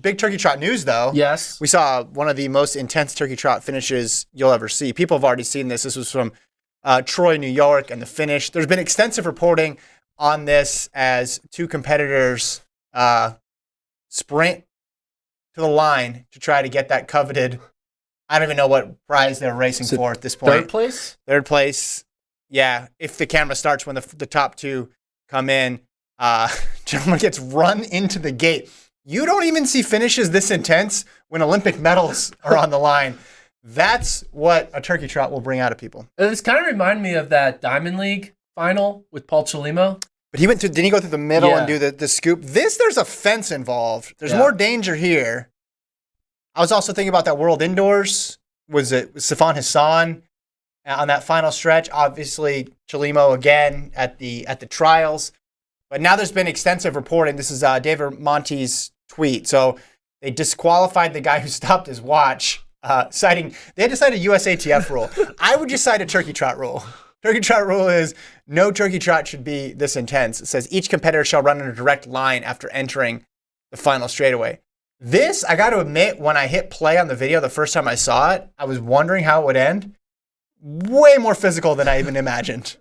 Big turkey trot news, though. Yes. We saw one of the most intense turkey trot finishes you'll ever see. People have already seen this. This was from Troy, New York, and the finish. There's been extensive reporting on this as two competitors sprint to the line to try to get that coveted. I don't even know what prize they're racing for at this point. Third place? Third place. Yeah. If the camera starts when the top two come in, gentleman gets run into the gate. You don't even see finishes this intense when Olympic medals are on the line. That's what a turkey trot will bring out of people. This kind of reminded me of that Diamond League final with Paul Cholimo. But didn't he go through the middle and do the scoop? There's a fence involved. There's more danger here. I was also thinking about that World Indoors. Was Sifan Hassan on that final stretch? Obviously, Cholimo again at the trials. But now there's been extensive reporting. This is David Monte's tweet. So they disqualified the guy who stopped his watch, citing they had to cite a USATF rule. I would just cite a turkey trot rule. Turkey trot rule is no turkey trot should be this intense. It says each competitor shall run in a direct line after entering the final straightaway. This, I got to admit, when I hit play on the video the first time I saw it, I was wondering how it would end. Way more physical than I even imagined.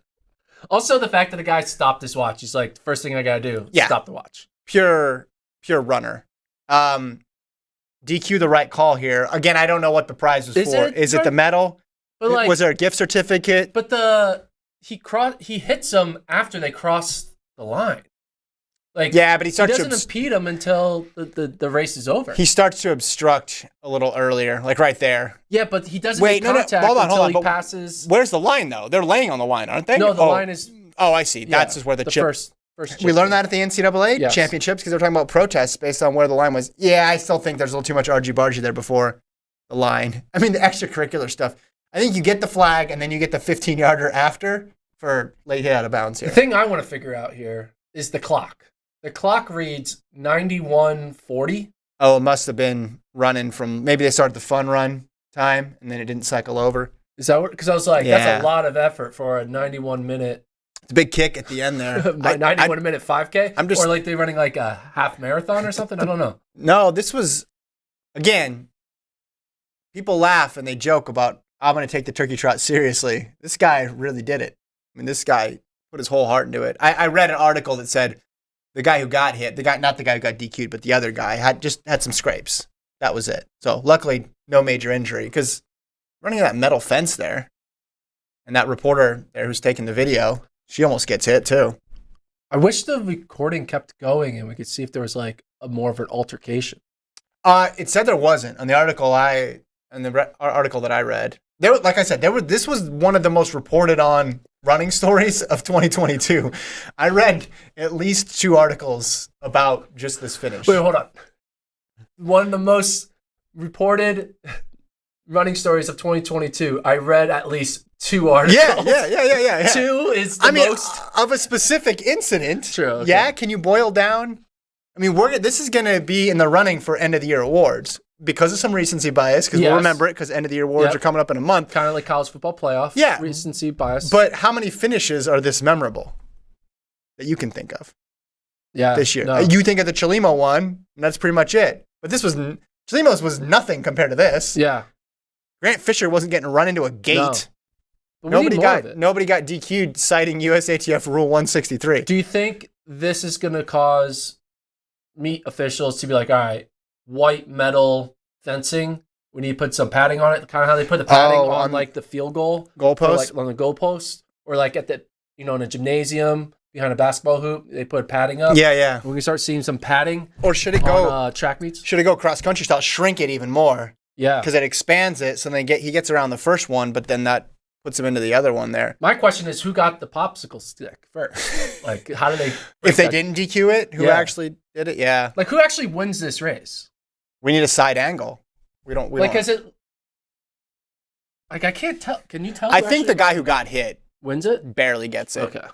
Also, the fact that the guy stopped his watch. He's like, the first thing I got to do is stop the watch. Pure runner. DQ the right call here. Again, I don't know what the prize was for. Is it the medal? Was there a gift certificate? But he hits them after they cross the line. Like, yeah, but he doesn't impede them until the race is over. He starts to obstruct a little earlier, like right there. Yeah, but he doesn't make contact until he passes. Where's the line, though? They're laying on the line, aren't they? No, the line is... Oh, I see. That's just where the chip... First chip. We learned that at the NCAA championships because they're talking about protests based on where the line was. Yeah, I still think there's a little too much argy-bargy there before the line. I mean, the extracurricular stuff. I think you get the flag and then you get the 15-yarder after for late hit out of bounds here. The thing I want to figure out here is the clock. The clock reads 91:40. Oh, it must have been running from, maybe they started the fun run time and then it didn't cycle over. Is that what? Because I was like, that's a lot of effort for a 91-minute. It's a big kick at the end there. 91-minute 5K? Or like they're running like a half marathon or something? I don't know. No, this was, again, people laugh and they joke about, I'm going to take the turkey trot seriously. This guy really did it. I mean, this guy put his whole heart into it. I read an article that said, the guy who got hit, not the guy who got DQ'd, but the other guy had some scrapes. That was it. So luckily, no major injury because running that metal fence there, and that reporter there who's taking the video, she almost gets hit too. I wish the recording kept going and we could see if there was like more of an altercation. It said there wasn't on the article article that I read. Like I said, this was one of the most reported on running stories of 2022. I read at least 2 articles about just this finish. Wait, hold on. One of the most reported running stories of 2022. I read at least 2 articles. Yeah. 2 is the most of a specific incident. True. Okay. Yeah, can you boil down? I mean, this is going to be in the running for end of the year awards. Because of some recency bias, because we'll remember it because end of the year awards are coming up in a month. Kind of like college football playoff. Yeah. Recency bias. But how many finishes are this memorable that you can think of this year? No. You think of the Cholimo one, and that's pretty much it. But Cholimo's was nothing compared to this. Yeah. Grant Fisher wasn't getting run into a gate. No. Nobody got DQ'd citing USATF Rule 163. Do you think this is going to cause meet officials to be like, all right, white metal fencing, we need to put some padding on it, kind of how they put the padding on like the field goalpost, like on the goalpost, or like at the in a gymnasium behind a basketball hoop, they put padding up. Yeah. We can start seeing some padding. Or should it go on, track meets? Should it go cross country style? Shrink it even more. Yeah, because it expands it, so then he gets around the first one, but then that puts him into the other one there. My question is, who got the popsicle stick first? Like, how do they? If they didn't DQ it, who actually did it? Yeah. Like, who actually wins this race? We need a side angle. We don't. Is it? Like, I can't tell. Can you tell? I think the guy who got hit wins it. Barely gets it. Okay.